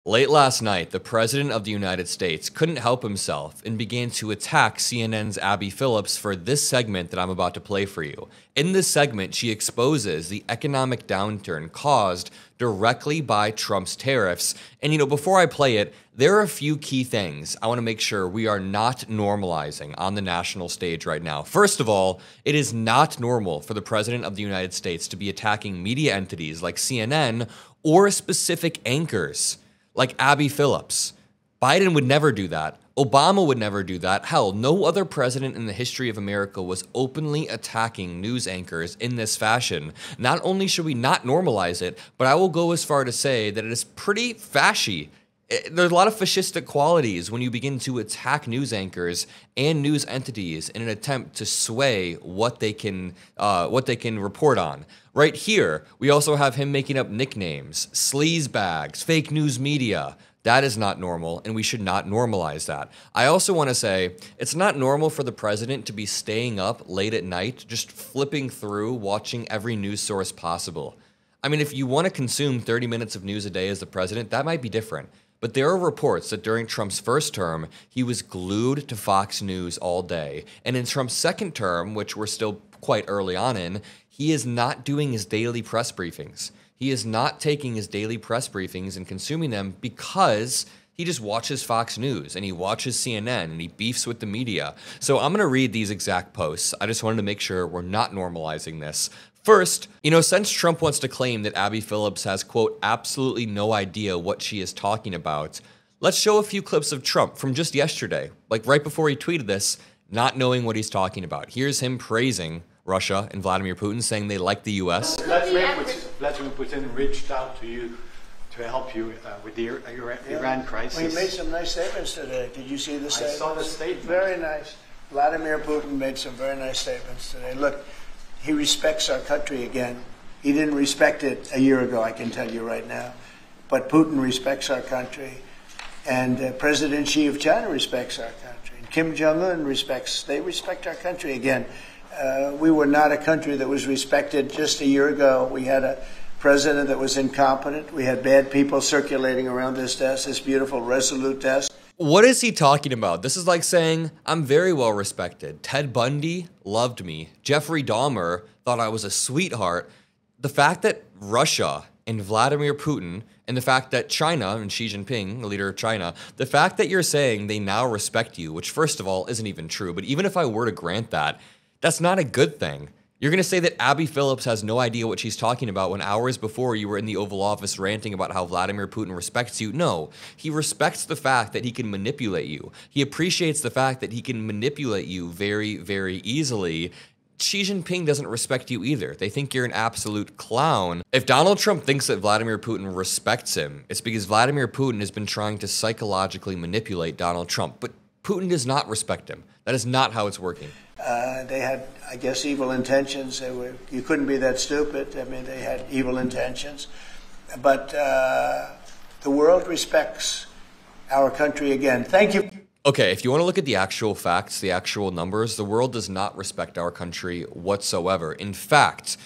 Late last night, the President of the United States couldn't help himself and began to attack CNN's Abby Phillips for this segment that I'm about to play for you. In this segment, she exposes the economic downturn caused directly by Trump's tariffs. And before I play it, there are a few key things I want to make sure we are not normalizing on the national stage right now. First of all, it is not normal for the President of the United States to be attacking media entities like CNN or specific anchors like Abby Phillips. Biden would never do that. Obama would never do that. Hell, no other president in the history of America was openly attacking news anchors in this fashion. Not only should we not normalize it, but I will go as far to say that it is pretty fashy. There's a lot of fascistic qualities when you begin to attack news anchors and news entities in an attempt to sway what they can report on. Right here, we also have him making up nicknames, sleazebags, fake news media. That is not normal, and we should not normalize that. I also want to say, it's not normal for the president to be staying up late at night, just flipping through, watching every news source possible. I mean, if you want to consume 30 minutes of news a day as the president, that might be different. But there are reports that during Trump's first term, he was glued to Fox News all day. And in Trump's second term, which we're still quite early on in, he is not doing his daily press briefings. He is not taking his daily press briefings and consuming them because he just watches Fox News and he watches CNN and he beefs with the media. So I'm going to read these exact posts. I just wanted to make sure we're not normalizing this. First, since Trump wants to claim that Abby Phillips has, quote, absolutely no idea what she is talking about, let's show a few clips of Trump from just yesterday, like right before he tweeted this, not knowing what he's talking about. Here's him praising Russia and Vladimir Putin, saying they like the U.S. Vladimir Putin reached out to you to help you with the Iran crisis. Well, he made some nice statements today. Did you see the statement? I saw the statement. Very nice. Vladimir Putin made some very nice statements today. Look, he respects our country again. He didn't respect it a year ago, I can tell you right now. But Putin respects our country. And President Xi of China respects our country. And Kim Jong-un they respect our country again. We were not a country that was respected just a year ago. We had a president that was incompetent. We had bad people circulating around this desk, this beautiful, resolute desk. What is he talking about? This is like saying, I'm very well respected. Ted Bundy loved me. Jeffrey Dahmer thought I was a sweetheart. The fact that Russia and Vladimir Putin and the fact that China and Xi Jinping, the leader of China, the fact that you're saying they now respect you, which first of all isn't even true, but even if I were to grant that, that's not a good thing. You're going to say that Abby Phillips has no idea what she's talking about when hours before you were in the Oval Office ranting about how Vladimir Putin respects you. No, he respects the fact that he can manipulate you. He appreciates the fact that he can manipulate you very, very easily. Xi Jinping doesn't respect you either. They think you're an absolute clown. If Donald Trump thinks that Vladimir Putin respects him, it's because Vladimir Putin has been trying to psychologically manipulate Donald Trump. But Putin does not respect him. That is not how it's working. They had, I guess, evil intentions. You couldn't be that stupid. I mean, they had evil intentions. But the world respects our country again. Thank you. Okay, if you want to look at the actual facts, the actual numbers, the world does not respect our country whatsoever. In fact,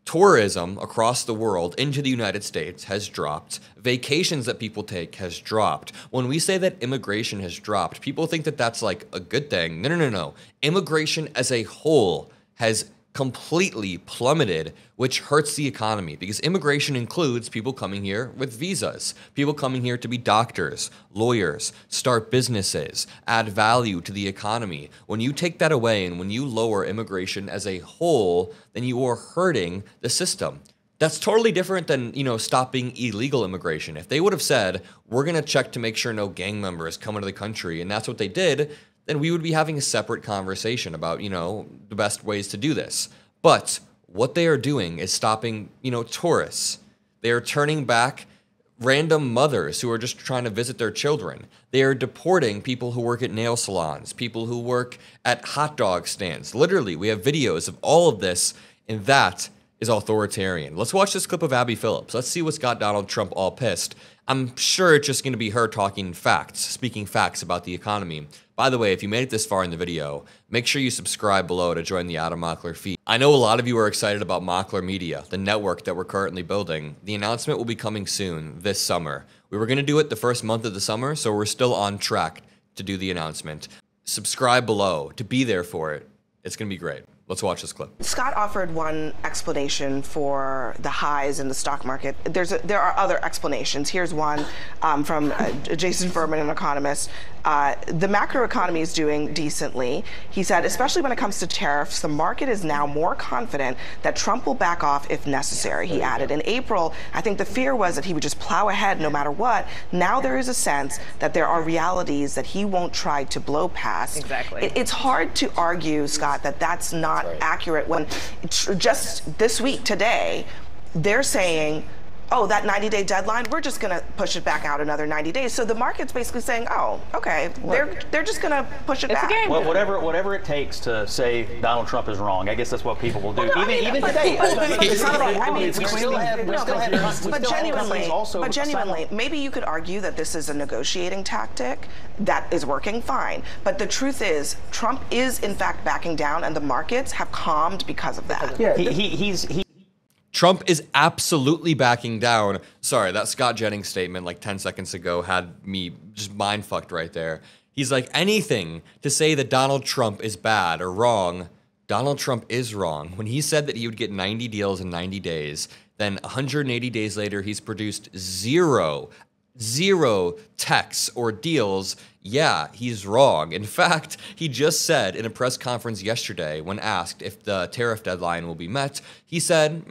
tourism across the world into the United States has dropped. Vacations that people take has dropped. When we say that immigration has dropped, people think that that's like a good thing. No, no, no, no. Immigration as a whole has completely plummeted, which hurts the economy because immigration includes people coming here with visas, people coming here to be doctors, lawyers, start businesses, add value to the economy. When you take that away and when you lower immigration as a whole, then you are hurting the system. That's totally different than, stopping illegal immigration. If they would have said, we're going to check to make sure no gang members come into the country, and that's what they did, then we would be having a separate conversation about, the best ways to do this. But what they are doing is stopping, tourists. They are turning back random mothers who are just trying to visit their children. They are deporting people who work at nail salons, people who work at hot dog stands. Literally, we have videos of all of this, and that is authoritarian. Let's watch this clip of Abby Phillips. Let's see what's got Donald Trump all pissed. I'm sure it's just going to be her talking facts, speaking facts about the economy. By the way, if you made it this far in the video, make sure you subscribe below to join the Adam Mockler feed. I know a lot of you are excited about Mockler Media, the network that we're currently building. The announcement will be coming soon, this summer. We were going to do it the first month of the summer, so we're still on track to do the announcement. Subscribe below to be there for it. It's going to be great. Let's watch this clip. Scott offered one explanation for the highs in the stock market. There are other explanations. Here's one from Jason Furman, an economist. The macroeconomy is doing decently. He said, especially when it comes to tariffs, the market is now more confident that Trump will back off if necessary. He added, in April, I think the fear was that he would just plow ahead no matter what. Now there is a sense that there are realities that he won't try to blow past. Exactly. It's hard to argue, Scott, that that's not accurate when just this week, today, they're saying, oh, that 90-day deadline, we're just going to push it back out another 90 days. So the market's basically saying, oh, okay, they're just going to push it back. Well, whatever it takes to say Donald Trump is wrong, I guess that's what people will do. Well, no, even today. But genuinely, maybe you could argue that this is a negotiating tactic that is working fine. But the truth is, Trump is in fact backing down, and the markets have calmed because of that. Yeah, Trump is absolutely backing down. Sorry, that Scott Jennings statement like 10 seconds ago had me just mind fucked right there. He's like, anything to say that Donald Trump is bad or wrong, Donald Trump is wrong. When he said that he would get 90 deals in 90 days, then 180 days later, he's produced zero texts or deals. Yeah, he's wrong. In fact, he just said in a press conference yesterday when asked if the tariff deadline will be met, he said,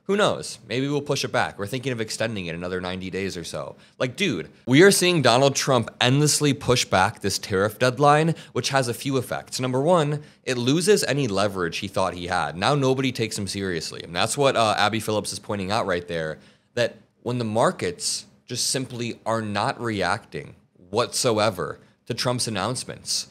who knows? Maybe we'll push it back. We're thinking of extending it another 90 days or so. Like, dude, we are seeing Donald Trump endlessly push back this tariff deadline, which has a few effects. Number one, it loses any leverage he thought he had. Now nobody takes him seriously. And that's what Abby Phillips is pointing out right there, that when the markets just simply are not reacting whatsoever to Trump's announcements,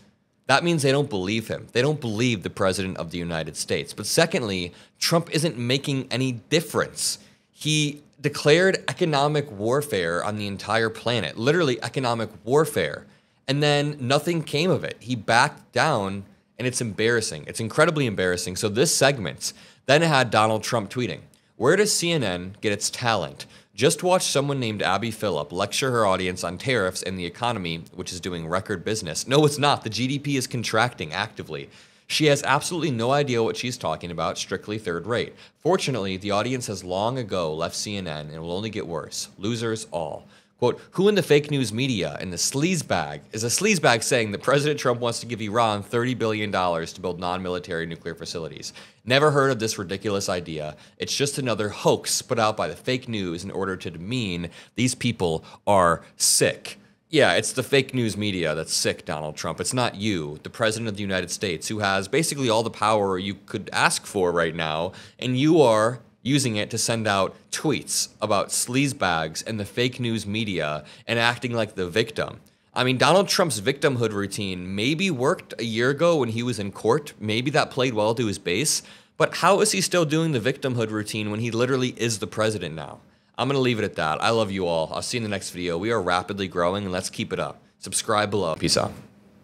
that means they don't believe him. They don't believe the president of the United States. But secondly, Trump isn't making any difference. He declared economic warfare on the entire planet, literally economic warfare, and then nothing came of it. He backed down, and it's embarrassing. It's incredibly embarrassing. So this segment then had Donald Trump tweeting, "Where does CNN get its talent? Just watch someone named Abby Phillip lecture her audience on tariffs and the economy, which is doing record business. No, it's not. The GDP is contracting actively. She has absolutely no idea what she's talking about, strictly third rate. Fortunately, the audience has long ago left CNN and will only get worse. Losers all." Quote, "Who in the fake news media and the sleazebag is a sleazebag saying that President Trump wants to give Iran $30 billion to build non-military nuclear facilities? Never heard of this ridiculous idea. It's just another hoax put out by the fake news in order to demean these people are sick." Yeah, it's the fake news media that's sick, Donald Trump. It's not you, the president of the United States, who has basically all the power you could ask for right now, and you are using it to send out tweets about sleazebags and the fake news media and acting like the victim. I mean, Donald Trump's victimhood routine maybe worked a year ago when he was in court. Maybe that played well to his base. But how is he still doing the victimhood routine when he literally is the president now? I'm going to leave it at that. I love you all. I'll see you in the next video. We are rapidly growing, and let's keep it up. Subscribe below. Peace out.